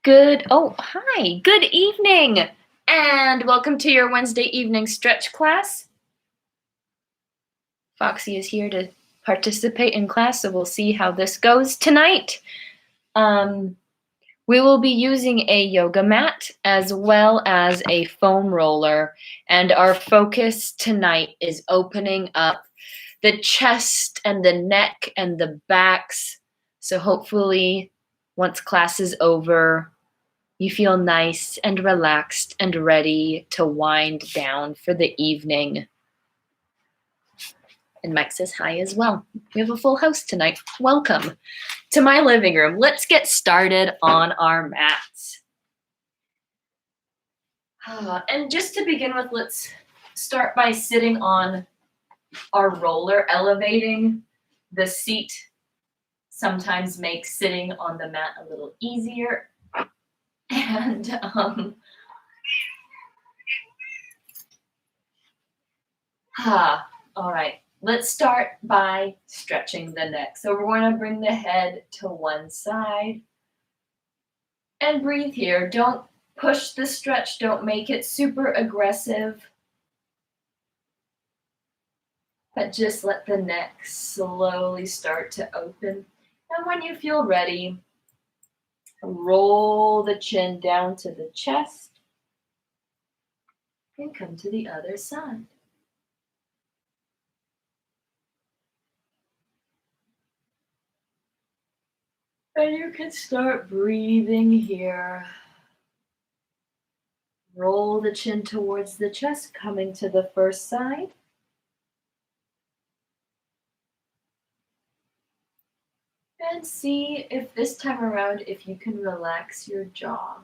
Hi, good evening, and welcome to your Wednesday evening stretch class. Foxy is here to participate in class, so we'll see how this goes tonight. We will be using a yoga mat as well as a foam roller, and our focus tonight is opening up the chest and the neck and the backs. So hopefully, once class is over, you feel nice and relaxed and ready to wind down for the evening. And Mike says hi as well. We have a full house tonight. Welcome to my living room. Let's get started on our mats. And just to begin with, let's start by sitting on our roller, elevating the seat. Sometimes makes sitting on the mat a little easier. And all right, let's start by stretching the neck. So we're going to bring the head to one side and breathe here. Don't push the stretch. Don't make it super aggressive, but just let the neck slowly start to open. And when you feel ready, roll the chin down to the chest and come to the other side. And you can start breathing here. Roll the chin towards the chest, coming to the first side. And see if this time around, if you can relax your jaw.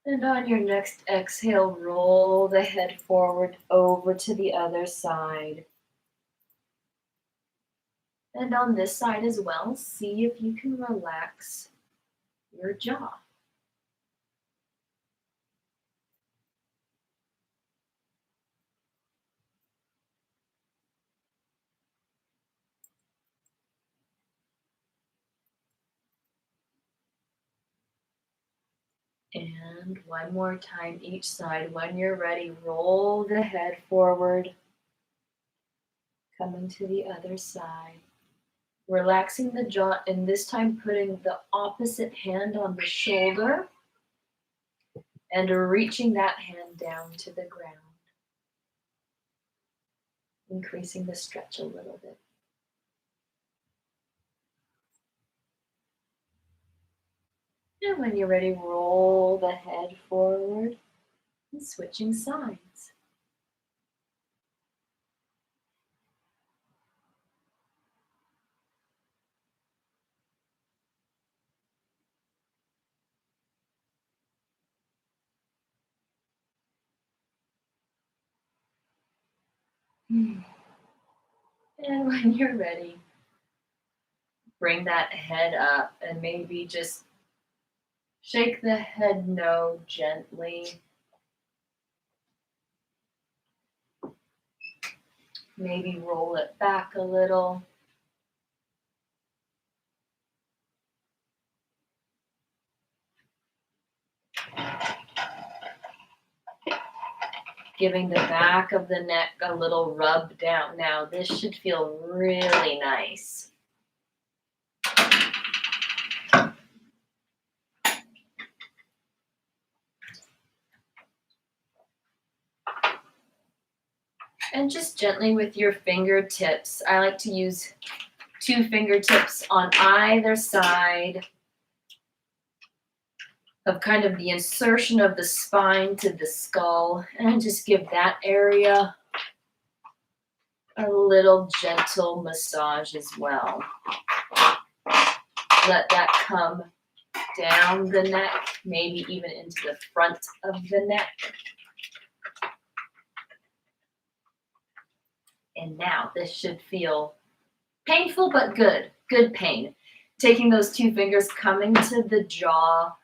And on your next exhale, roll the head forward over to the other side. And on this side as well, see if you can relax your jaw. And one more time each side. When you're ready, roll the head forward, coming to the other side. Relaxing the jaw, and this time putting the opposite hand on the shoulder and reaching that hand down to the ground. Increasing the stretch a little bit. And when you're ready, roll the head forward and switching sides. And when you're ready, bring that head up and maybe just shake the head no gently. Maybe roll it back a little. Giving the back of the neck a little rub down. Now, this should feel really nice. And just gently with your fingertips. I like to use 2 fingertips on either side of kind of the insertion of the spine to the skull. And just give that area a little gentle massage as well. Let that come down the neck, maybe even into the front of the neck. And now this should feel painful, but good. Good pain. Taking those 2 fingers, coming to the jaw,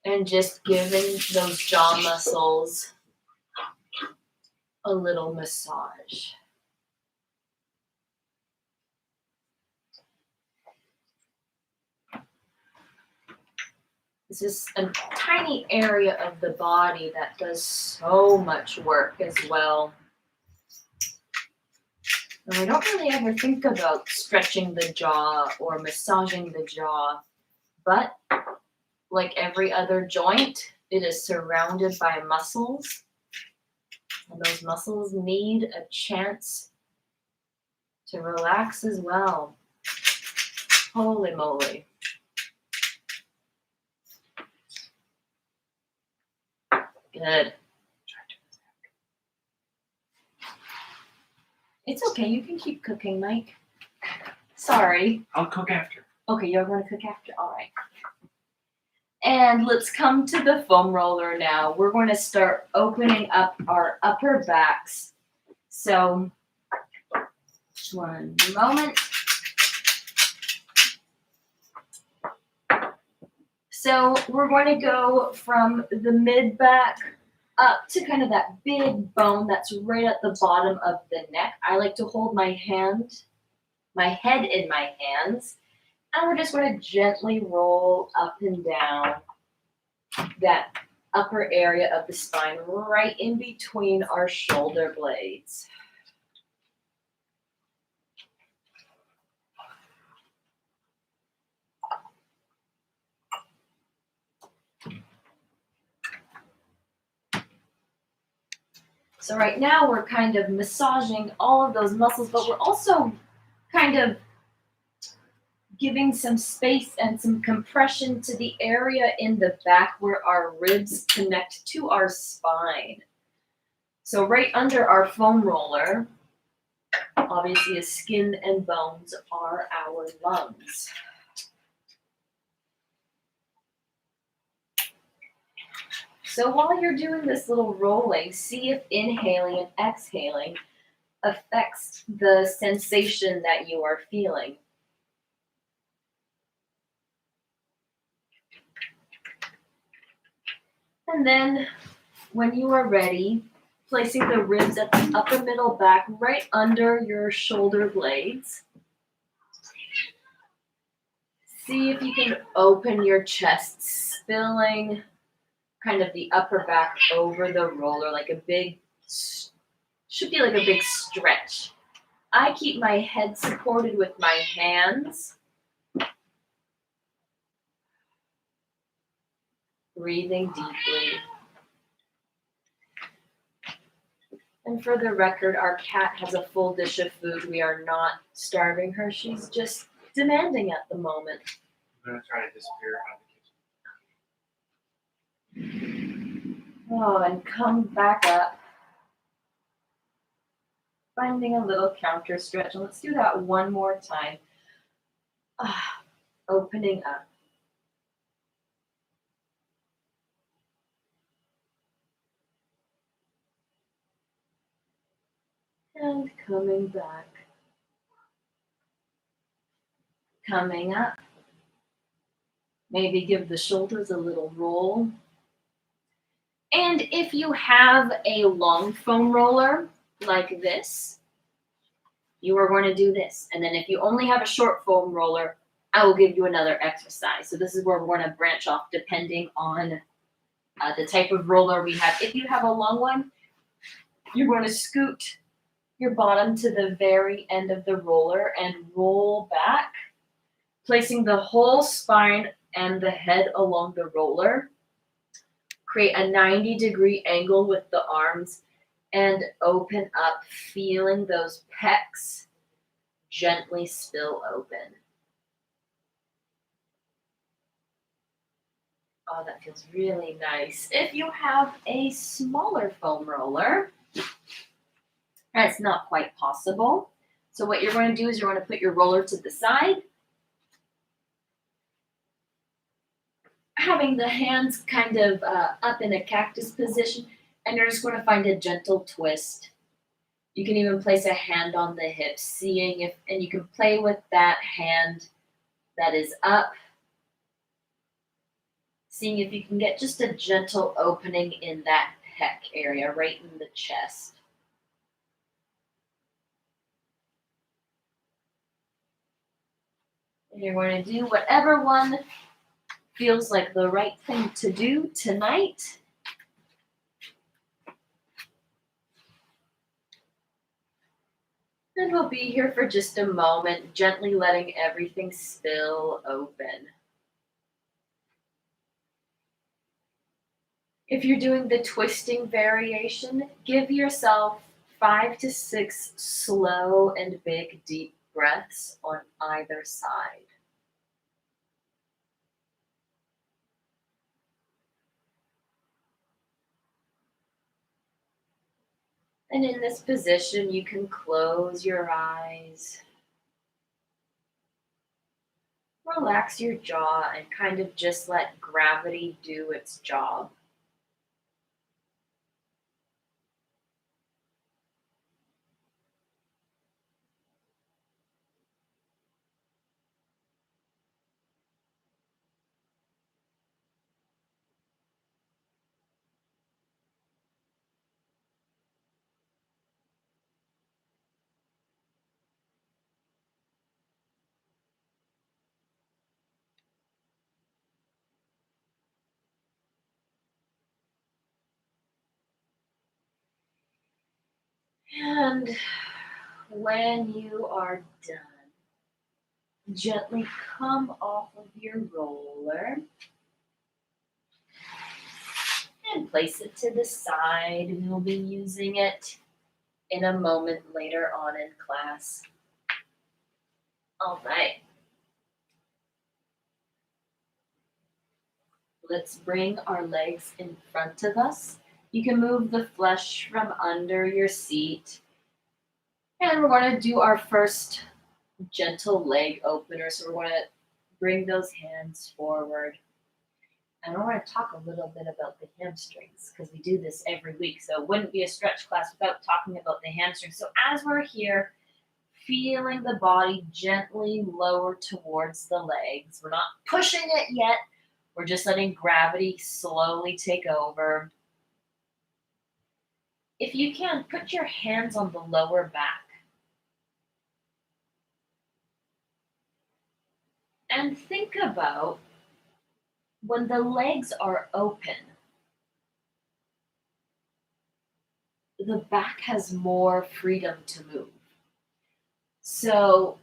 and just giving those jaw muscles a little massage. This is a tiny area of the body that does so much work as well. And we don't really ever think about stretching the jaw or massaging the jaw, but like every other joint, it is surrounded by muscles, and those muscles need a chance to relax as well. Holy moly. Good. It's okay, you can keep cooking, Mike. Sorry. I'll cook after. Okay, you're going to cook after? All right. And let's come to the foam roller now. We're going to start opening up our upper backs. So, one moment. So we're going to go from the mid back up to kind of that big bone that's right at the bottom of the neck. I like to hold my head in my hands, and we're just going to gently roll up and down that upper area of the spine right in between our shoulder blades. So right now we're kind of massaging all of those muscles, but we're also kind of giving some space and some compression to the area in the back where our ribs connect to our spine. So right under our foam roller, obviously is skin and bones, are our lungs. So while you're doing this little rolling, see if inhaling and exhaling affects the sensation that you are feeling. And then when you are ready, placing the ribs at the upper middle back right under your shoulder blades. See if you can open your chest, spilling kind of the upper back over the roller like a big, should be like a big stretch. I keep my head supported with my hands. Breathing deeply. And for the record, our cat has a full dish of food. We are not starving her. She's just demanding at the moment. I'm going to try to disappear out of the kitchen. Oh, and come back up. Finding a little counter stretch. And let's do that one more time. Opening up. And coming back. Coming up. Maybe give the shoulders a little roll. And if you have a long foam roller like this, you are going to do this. And then if you only have a short foam roller, I will give you another exercise. So this is where we're going to branch off depending on the type of roller we have. If you have a long one, you're going to scoot your bottom to the very end of the roller and roll back, placing the whole spine and the head along the roller. Create a 90-degree angle with the arms and open up, feeling those pecs gently spill open. Oh, that feels really nice. If you have a smaller foam roller, that's not quite possible. So what you're going to do is you're going to put your roller to the side, having the hands kind of up in a cactus position, and you're just going to find a gentle twist. You can even place a hand on the hip, seeing if, and you can play with that hand that is up, seeing if you can get just a gentle opening in that pec area, right in the chest. And you're going to do whatever one feels like the right thing to do tonight. And we'll be here for just a moment, gently letting everything spill open. If you're doing the twisting variation, give yourself 5 to 6 slow and big deep breaths on either side. And in this position, you can close your eyes, relax your jaw, and kind of just let gravity do its job. And when you are done, gently come off of your roller and place it to the side. We'll be using it in a moment later on in class. All right. Let's bring our legs in front of us. You can move the flesh from under your seat. And we're going to do our first gentle leg opener. So we're going to bring those hands forward. And we're going to talk a little bit about the hamstrings because we do this every week. So it wouldn't be a stretch class without talking about the hamstrings. So as we're here, feeling the body gently lower towards the legs. We're not pushing it yet. We're just letting gravity slowly take over. If you can, put your hands on the lower back. And think about when the legs are open, the back has more freedom to move. So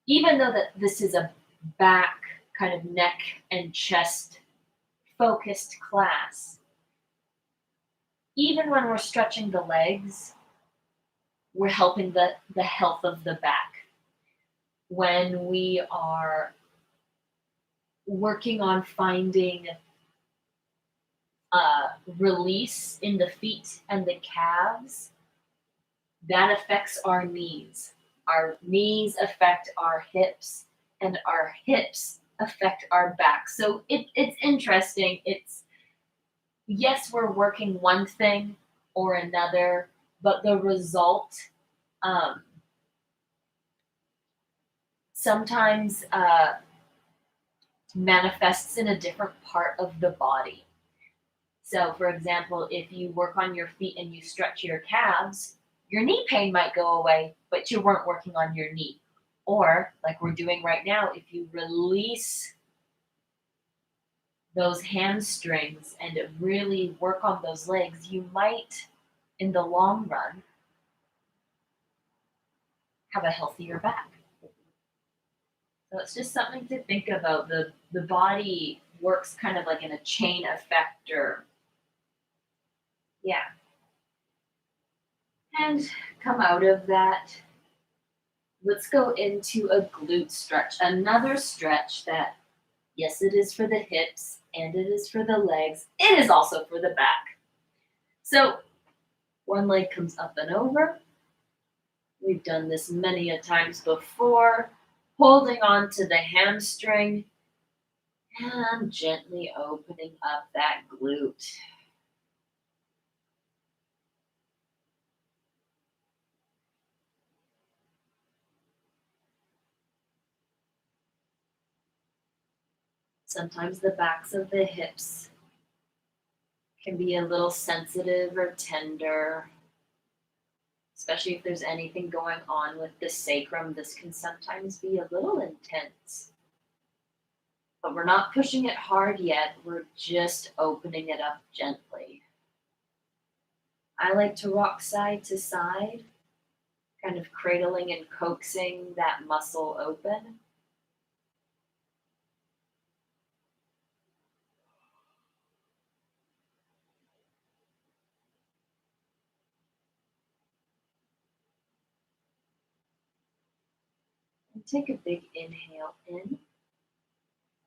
even though that this is a back kind of neck and chest focused class, even when we're stretching the legs, we're helping the health of the back. When we are working on finding release in the feet and the calves, that affects our knees. Our knees affect our hips, and our hips affect our back. So it's interesting. It's yes, we're working one thing or another, but the result sometimes manifests in a different part of the body. So, for example, if you work on your feet and you stretch your calves, your knee pain might go away, but you weren't working on your knee. Or, like we're doing right now, if you release those hamstrings and really work on those legs, you might, in the long run, have a healthier back. So it's just something to think about. The body works kind of like in a chain effect, or yeah. And come out of that. Let's go into a glute stretch. Another stretch that, yes, it is for the hips and it is for the legs. It is also for the back. So one leg comes up and over. We've done this many a times before. Holding on to the hamstring and gently opening up that glute. Sometimes the backs of the hips can be a little sensitive or tender. Especially if there's anything going on with the sacrum, this can sometimes be a little intense. But we're not pushing it hard yet, we're just opening it up gently. I like to rock side to side, kind of cradling and coaxing that muscle open. And take a big inhale in.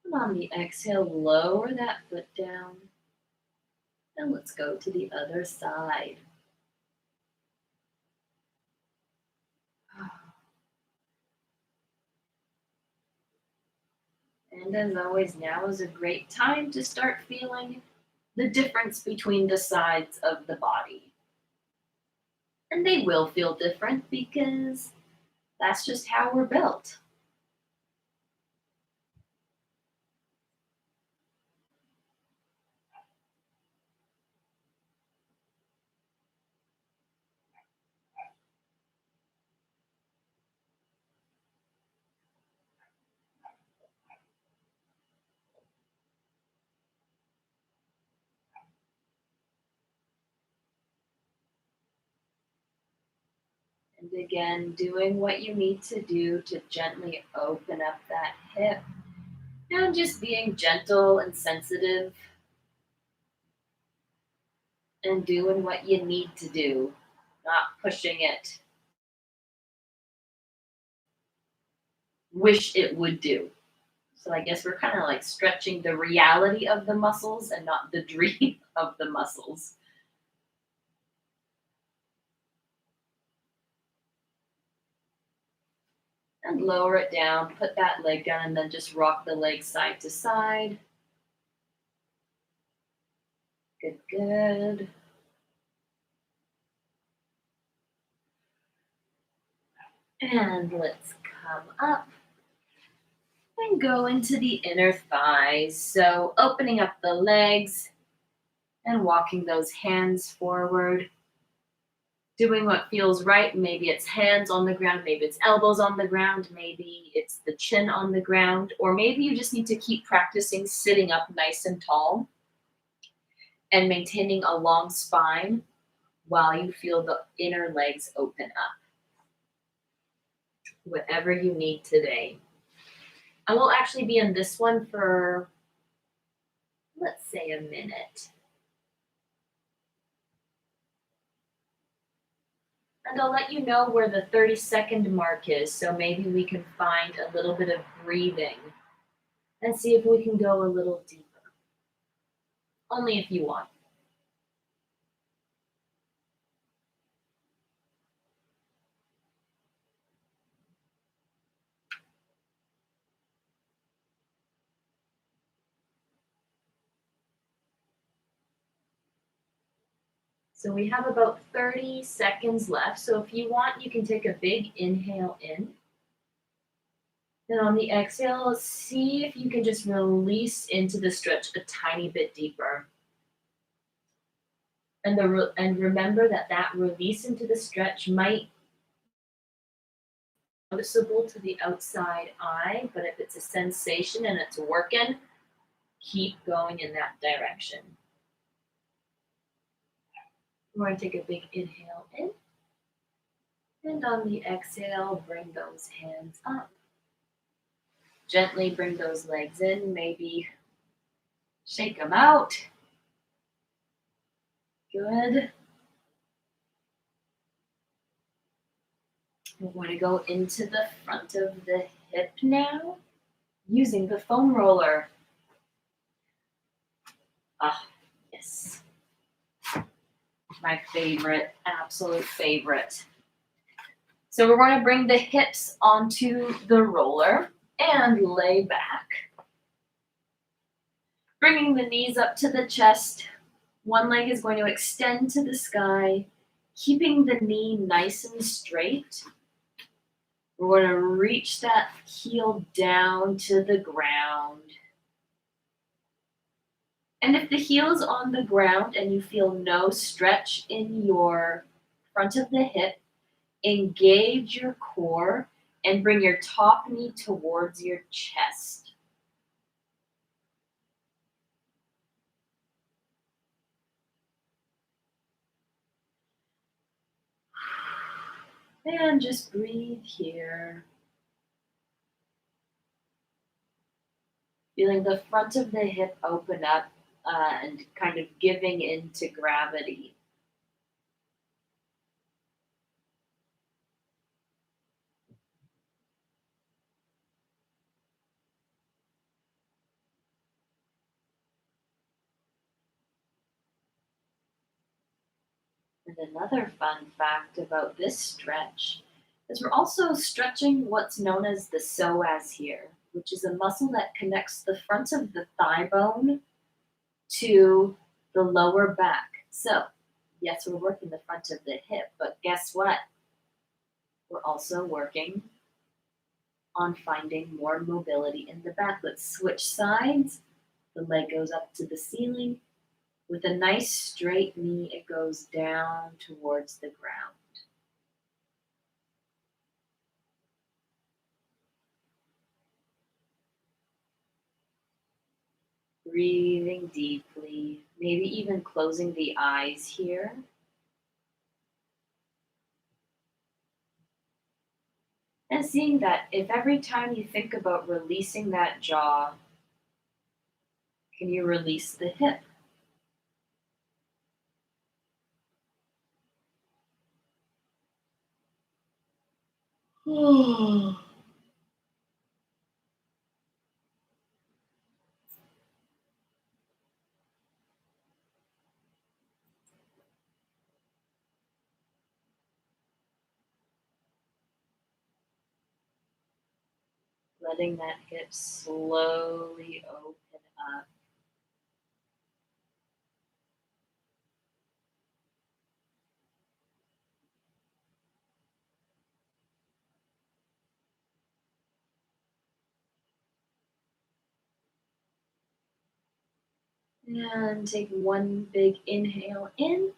And on the exhale, lower that foot down. And let's go to the other side. And as always, now is a great time to start feeling the difference between the sides of the body. And they will feel different because that's just how we're built. And again, doing what you need to do to gently open up that hip. And just being gentle and sensitive and doing what you need to do, not pushing it. Wish it would do. So I guess we're kind of like stretching the reality of the muscles and not the dream of the muscles. And lower it down, put that leg down, and then just rock the leg side to side. Good, good. And let's come up and go into the inner thighs. So opening up the legs and walking those hands forward. Doing what feels right. Maybe it's hands on the ground, maybe it's elbows on the ground, maybe it's the chin on the ground, or maybe you just need to keep practicing sitting up nice and tall and maintaining a long spine while you feel the inner legs open up. Whatever you need today. I will actually be in this one for, let's say, a minute. And I'll let you know where the 30-second mark is, so maybe we can find a little bit of breathing and see if we can go a little deeper. Only if you want. So we have about 30 seconds left. So if you want, you can take a big inhale in. And on the exhale, see if you can just release into the stretch a tiny bit deeper. And remember that release into the stretch might be noticeable to the outside eye, but if it's a sensation and it's working, keep going in that direction. We're going to take a big inhale in. And on the exhale, bring those hands up. Gently bring those legs in, maybe shake them out. Good. We're going to go into the front of the hip now, using the foam roller. Ah, yes. My favorite, absolute favorite. So we're going to bring the hips onto the roller and lay back. Bringing the knees up to the chest. One leg is going to extend to the sky, keeping the knee nice and straight. We're going to reach that heel down to the ground. And if the heel is on the ground and you feel no stretch in your front of the hip, Engage your core and bring your top knee towards your chest. And just breathe here. Feeling the front of the hip open up and kind of giving into gravity. And another fun fact about this stretch is we're also stretching what's known as the psoas here, which is a muscle that connects the front of the thigh bone to the lower back. So, yes, we're working the front of the hip, but guess what? We're also working on finding more mobility in the back. Let's switch sides. The leg goes up to the ceiling. With a nice straight knee, it goes down towards the ground. Breathing deeply, maybe even closing the eyes here. And seeing that if every time you think about releasing that jaw, can you release the hip? Letting that hip slowly open up. And take one big inhale in.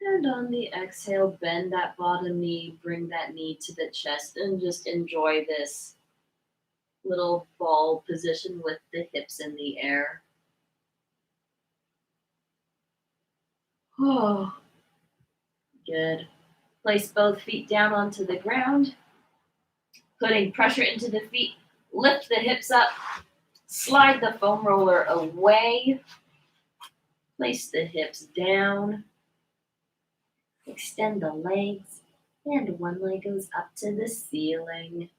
And on the exhale, bend that bottom knee, bring that knee to the chest, and just enjoy this little ball position with the hips in the air. Oh, good. Place both feet down onto the ground, putting pressure into the feet. Lift the hips up, slide the foam roller away, place the hips down, extend the legs, and one leg goes up to the ceiling.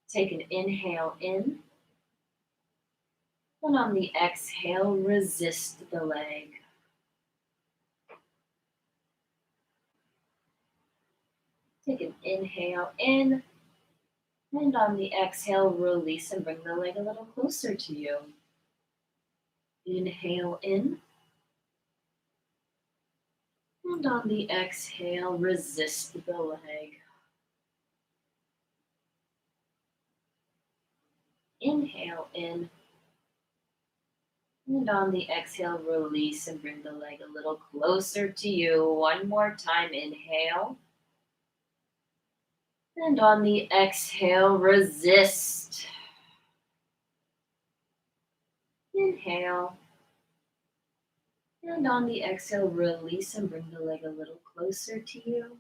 Take an inhale in, and on the exhale, resist the leg. Take an inhale in, and on the exhale, release and bring the leg a little closer to you. Inhale in, and on the exhale, resist the leg. Inhale in, and on the exhale, release and bring the leg a little closer to you. One more time, inhale. And on the exhale, resist. Inhale. And on the exhale, release and bring the leg a little closer to you.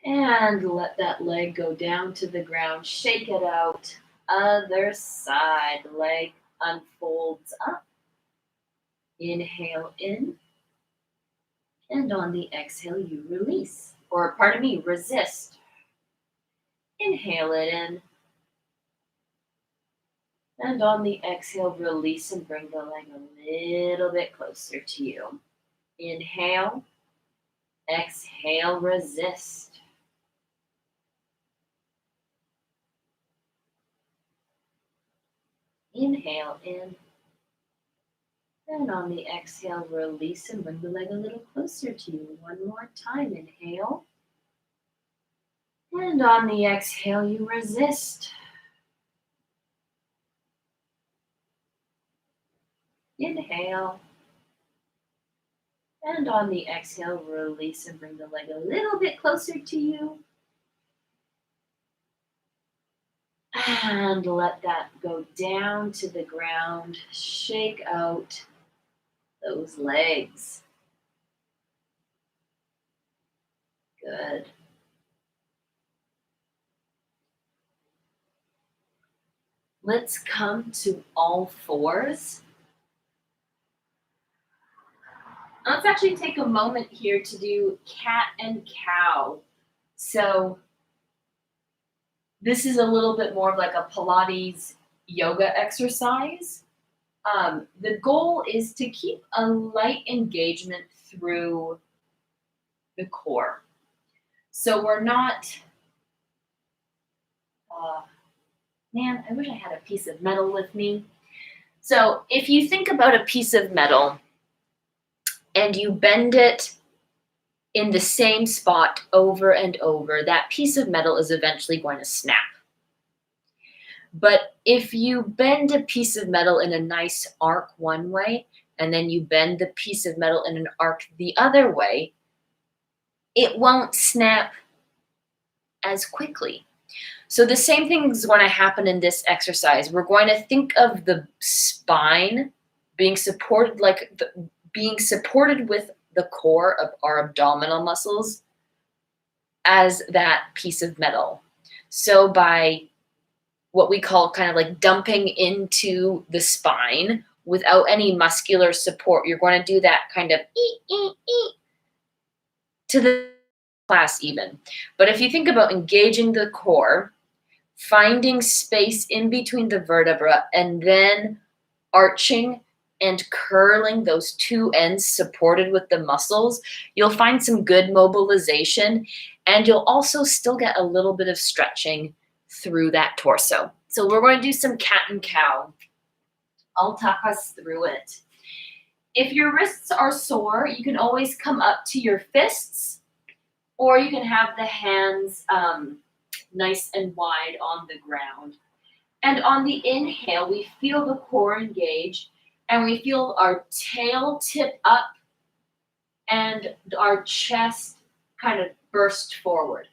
And let that leg go down to the ground. Shake it out. Other side. Leg unfolds up. Inhale in. And on the exhale, you release. Or, pardon me, resist. Inhale it in. And on the exhale, release and bring the leg a little bit closer to you. Inhale. Exhale, resist. Inhale in. And on the exhale, release and bring the leg a little closer to you. One more time. Inhale. And on the exhale, you resist. Inhale. And on the exhale, release and bring the leg a little bit closer to you. And let that go down to the ground. Shake out those legs. Good. Let's come to all fours. Let's actually take a moment here to do cat and cow. So this is a little bit more of like a Pilates yoga exercise. The goal is to keep a light engagement through the core. So we're not, man, I wish I had a piece of metal with me. So if you think about a piece of metal and you bend it in the same spot over and over, that piece of metal is eventually going to snap. But if you bend a piece of metal in a nice arc one way, and then you bend the piece of metal in an arc the other way, it won't snap as quickly. So the same thing is going to happen in this exercise. We're going to think of the spine being supported, being supported with the core of our abdominal muscles as that piece of metal. So by what we call kind of like dumping into the spine without any muscular support, you're going to do that kind of to the class even. But if you think about engaging the core, finding space in between the vertebra, and then arching and curling those two ends supported with the muscles, you'll find some good mobilization, and you'll also still get a little bit of stretching through that torso. So we're going to do some cat and cow. I'll talk us through it. If your wrists are sore, you can always come up to your fists, or you can have the hands nice and wide on the ground. And on the inhale, we feel the core engage, and we feel our tail tip up and our chest kind of burst forward.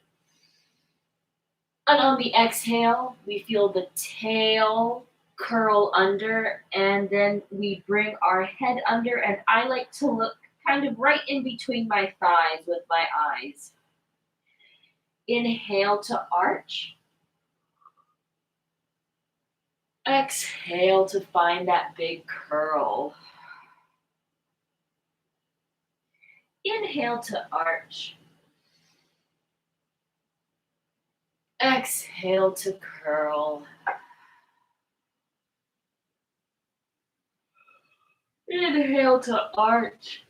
And on the exhale, we feel the tail curl under, and then we bring our head under, and I like to look kind of right in between my thighs with my eyes. Inhale to arch. Exhale to find that big curl. Inhale to arch. Exhale to curl. Inhale to arch.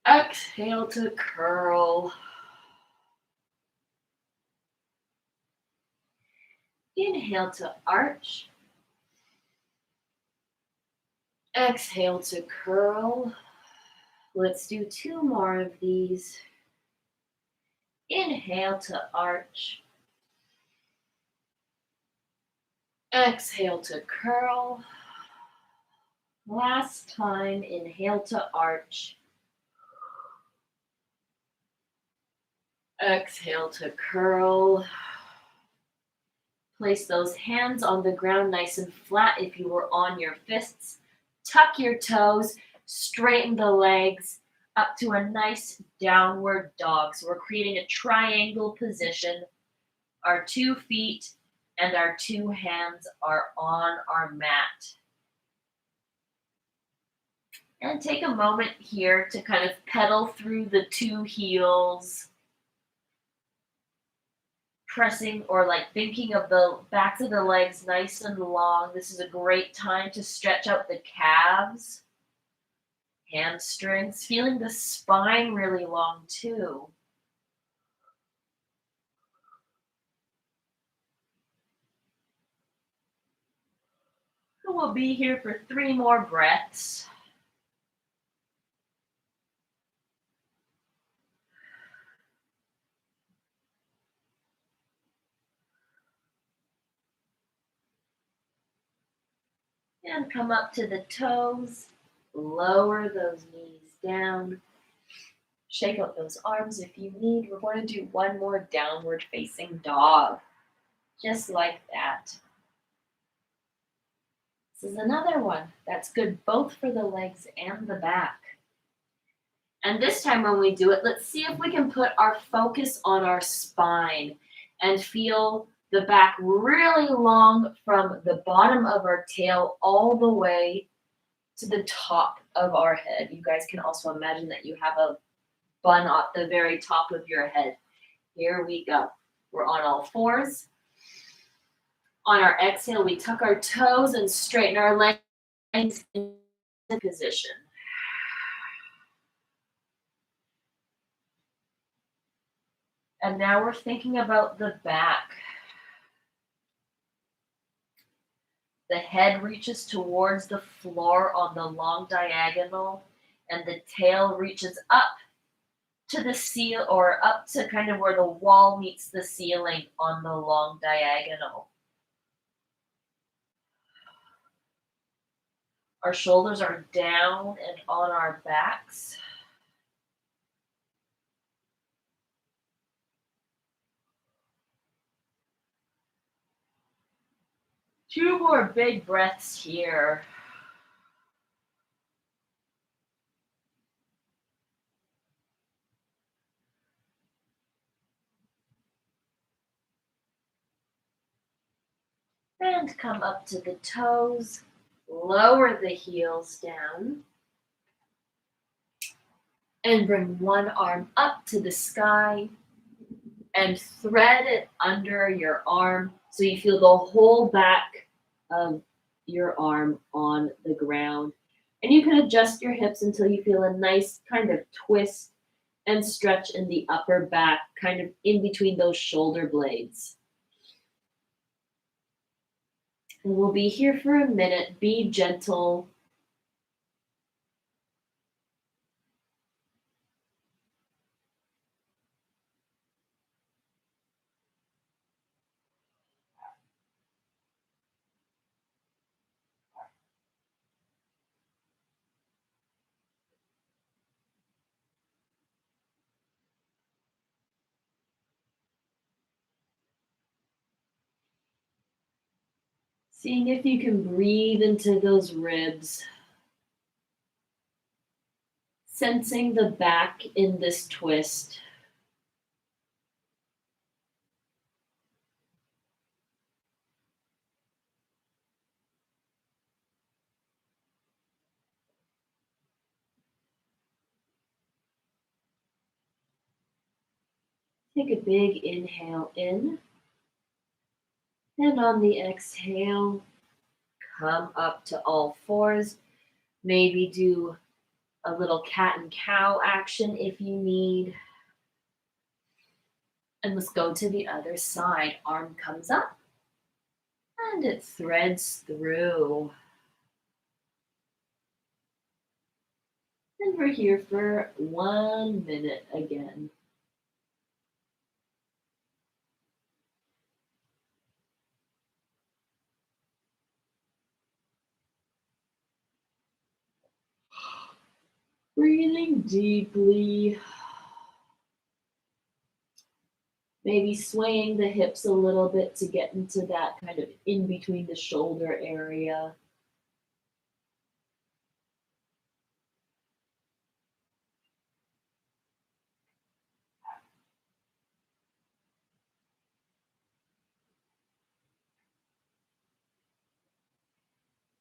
Exhale to curl. Inhale to arch. Exhale to curl. Let's do two more of these. Inhale to arch. Exhale to curl. Last time, inhale to arch. Exhale to curl. Place those hands on the ground nice and flat if you were on your fists. Tuck your toes, straighten the legs up to a nice downward dog. So we're creating a triangle position. Our 2 feet and our 2 hands are on our mat. And take a moment here to kind of pedal through the 2 heels, pressing or like thinking of the backs of the legs nice and long. This is a great time to stretch out the calves, hamstrings, feeling the spine really long too. We'll be here for 3 more breaths. And come up to the toes. Lower those knees down. Shake out those arms if you need. We're going to do one more downward facing dog. Just like that. This is another one that's good both for the legs and the back. And this time when we do it, let's see if we can put our focus on our spine and feel the back really long from the bottom of our tail all the way to the top of our head. You guys can also imagine that you have a bun at the very top of your head. Here we go. We're on all fours. On our exhale, we tuck our toes and straighten our legs into position. And now we're thinking about the back. The head reaches towards the floor on the long diagonal, and the tail reaches up to the ceiling, or up to kind of where the wall meets the ceiling on the long diagonal. Our shoulders are down and on our backs. Two more big breaths here. And come up to the toes. Lower the heels down. And bring one arm up to the sky. And thread it under your arm so you feel the whole back of your arm on the ground. And you can adjust your hips until you feel a nice kind of twist and stretch in the upper back, kind of in between those shoulder blades. And we'll be here for a minute. Be gentle. Seeing if you can breathe into those ribs. Sensing the back in this twist. Take a big inhale in. And on the exhale, come up to all fours. Maybe do a little cat and cow action if you need. And let's go to the other side. Arm comes up and it threads through. And we're here for 1 minute again. Breathing deeply. Maybe swaying the hips a little bit to get into that kind of in between the shoulder area.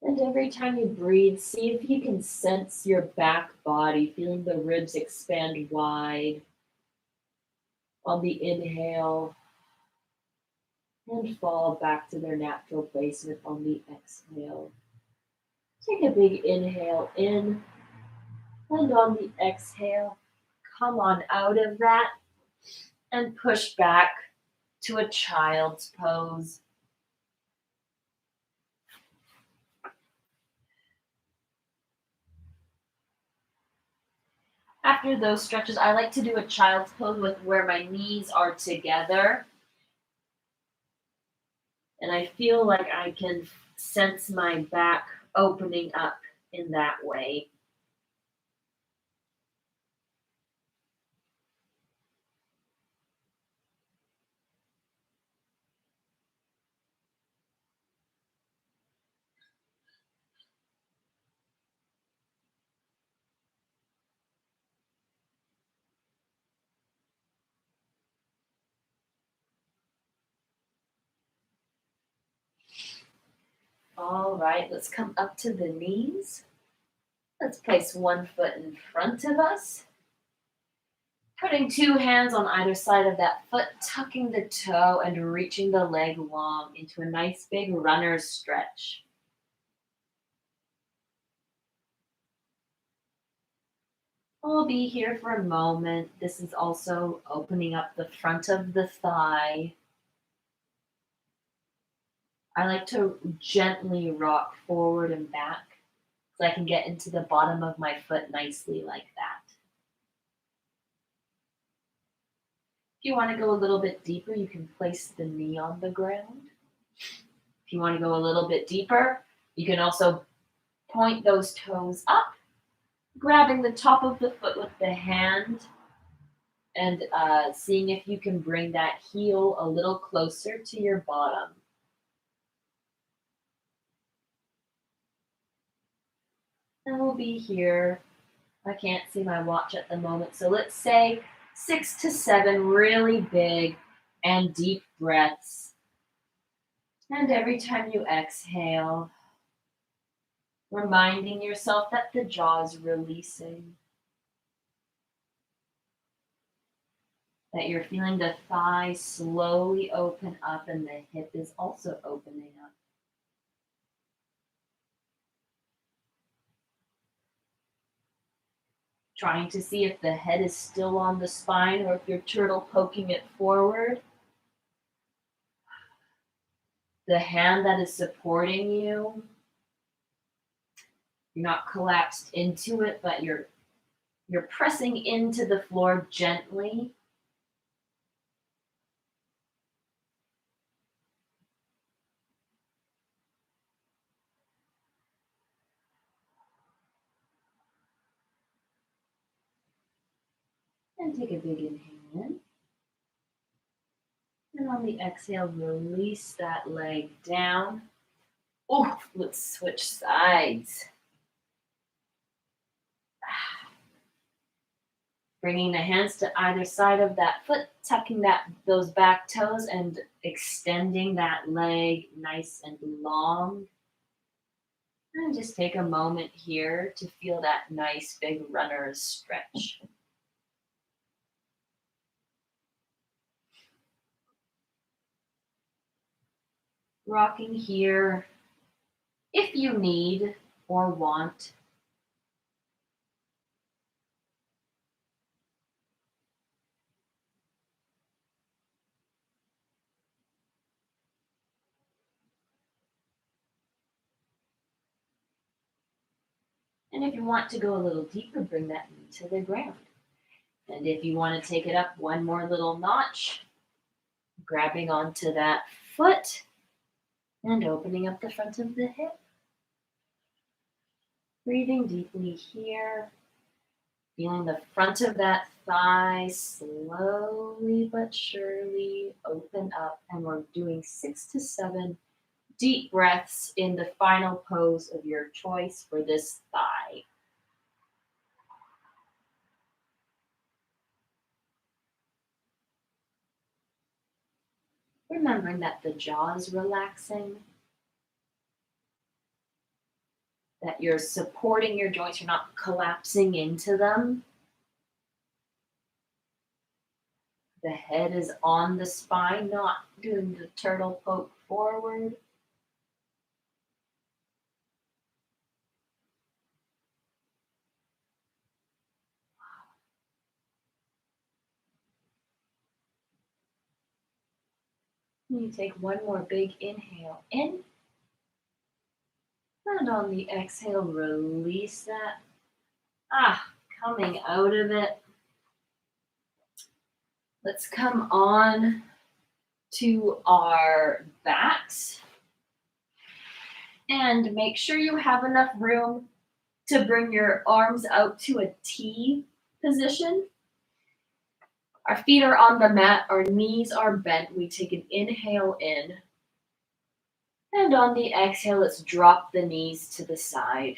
And every time you breathe, see if you can sense your back body, feeling the ribs expand wide on the inhale and fall back to their natural placement on the exhale. Take a big inhale in, and on the exhale, come on out of that and push back to a child's pose. After those stretches, I like to do a child's pose with where my knees are together. And I feel like I can sense my back opening up in that way. All right, let's come up to the knees. Let's place one foot in front of us. Putting two hands on either side of that foot, tucking the toe and reaching the leg long into a nice big runner's stretch. We'll be here for a moment. This is also opening up the front of the thigh. I like to gently rock forward and back so I can get into the bottom of my foot nicely like that. If you want to go a little bit deeper, you can place the knee on the ground. If you want to go a little bit deeper, you can also point those toes up, grabbing the top of the foot with the hand and seeing if you can bring that heel a little closer to your bottom. And we'll be here. I can't see my watch at the moment, so let's say 6 to 7 really big and deep breaths. And every time you exhale, reminding yourself that the jaw is releasing, that you're feeling the thigh slowly open up and the hip is also opening up. Trying to see if the head is still on the spine or if you're turtle poking it forward. The hand that is supporting you, you're not collapsed into it, but you're pressing into the floor gently. And take a big inhale in. And on the exhale, release that leg down. Oh, let's switch sides. Bringing the hands to either side of that foot, tucking those back toes and extending that leg nice and long. And just take a moment here to feel that nice big runner's stretch. Rocking here if you need or want. And if you want to go a little deeper, bring that knee to the ground. And if you want to take it up one more little notch, grabbing onto that foot and opening up the front of the hip. Breathing deeply here, feeling the front of that thigh slowly but surely open up. And we're doing 6 to 7 deep breaths in the final pose of your choice for this thigh. Remembering that the jaw is relaxing, that you're supporting your joints, you're not collapsing into them. The head is on the spine, not doing the turtle poke forward. And you take one more big inhale in. And on the exhale, release that. Coming out of it. Let's come on to our backs. And make sure you have enough room to bring your arms out to a T position. Our feet are on the mat, our knees are bent. We take an inhale in. And on the exhale, let's drop the knees to the side.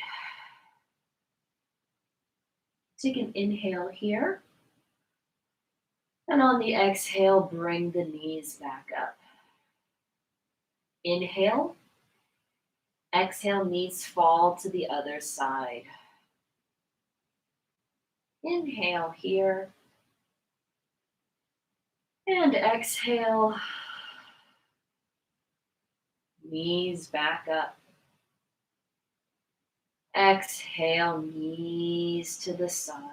Take an inhale here. And on the exhale, bring the knees back up. Inhale. Exhale, knees fall to the other side. Inhale here. And exhale. Knees back up. Exhale, knees to the side.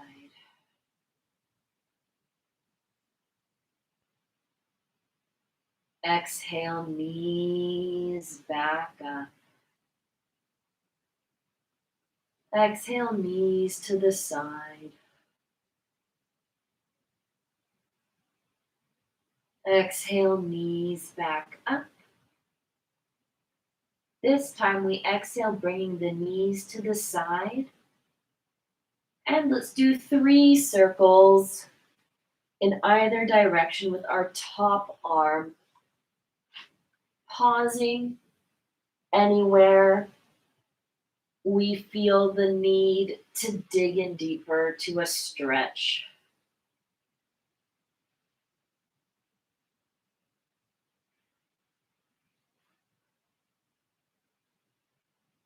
Exhale, knees back up. Exhale, knees to the side. Exhale, knees back up. This time we exhale, bringing the knees to the side. And let's do 3 circles in either direction with our top arm. Pausing anywhere we feel the need to dig in deeper to a stretch.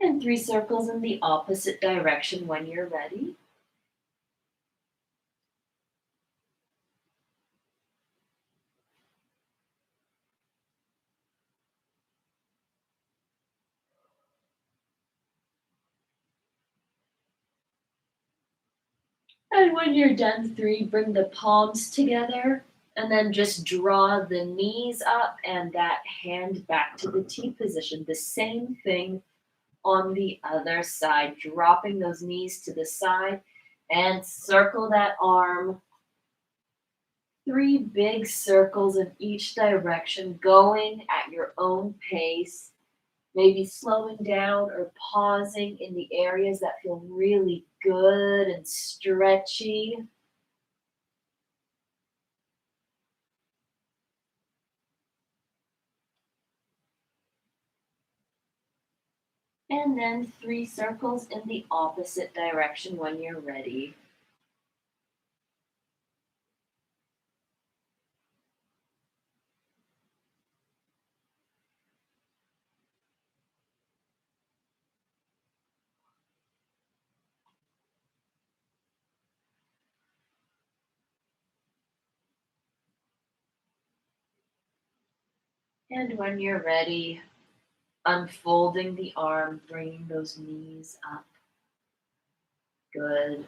And 3 circles in the opposite direction when you're ready. And when you're done 3, bring the palms together and then just draw the knees up and that hand back to the T position. The same thing on the other side, dropping those knees to the side and circle that arm. 3 big circles in each direction, going at your own pace, maybe slowing down or pausing in the areas that feel really good and stretchy. And then 3 circles in the opposite direction when you're ready. And when you're ready, unfolding the arm, bringing those knees up. Good.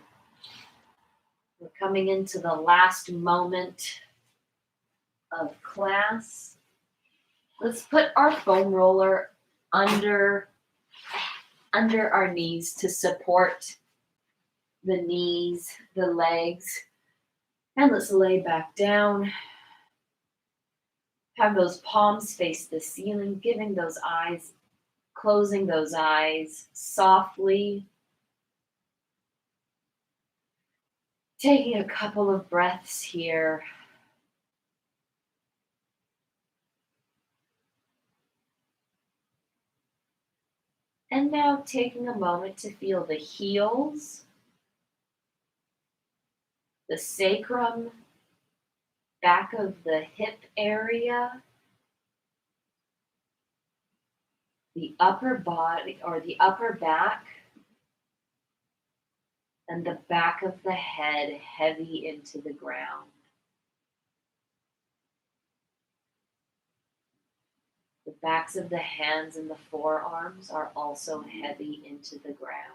We're coming into the last moment of class. Let's put our foam roller under our knees to support the knees, the legs. And let's lay back down. Have those palms face the ceiling, giving those eyes, closing those eyes softly. Taking a couple of breaths here. And now taking a moment to feel the heels, the sacrum, back of the hip area, the upper body or the upper back, and the back of the head heavy into the ground. The backs of the hands and the forearms are also heavy into the ground.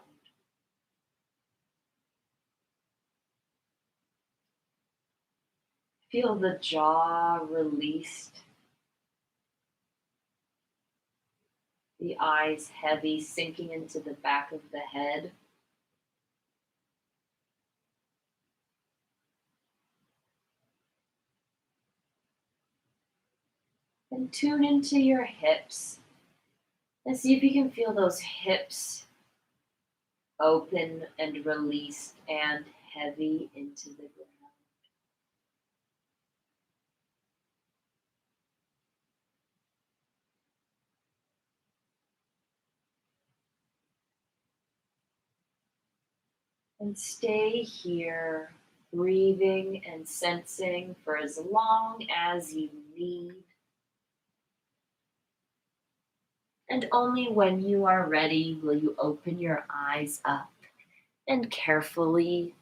Feel the jaw released, the eyes heavy, sinking into the back of the head. And tune into your hips and see if you can feel those hips open and released and heavy into the ground. And stay here, breathing and sensing for as long as you need. And only when you are ready will you open your eyes up and carefully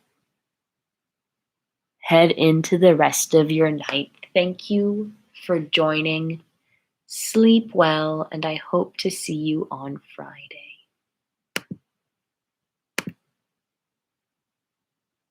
head into the rest of your night. Thank you for joining. Sleep well, and I hope to see you on Friday.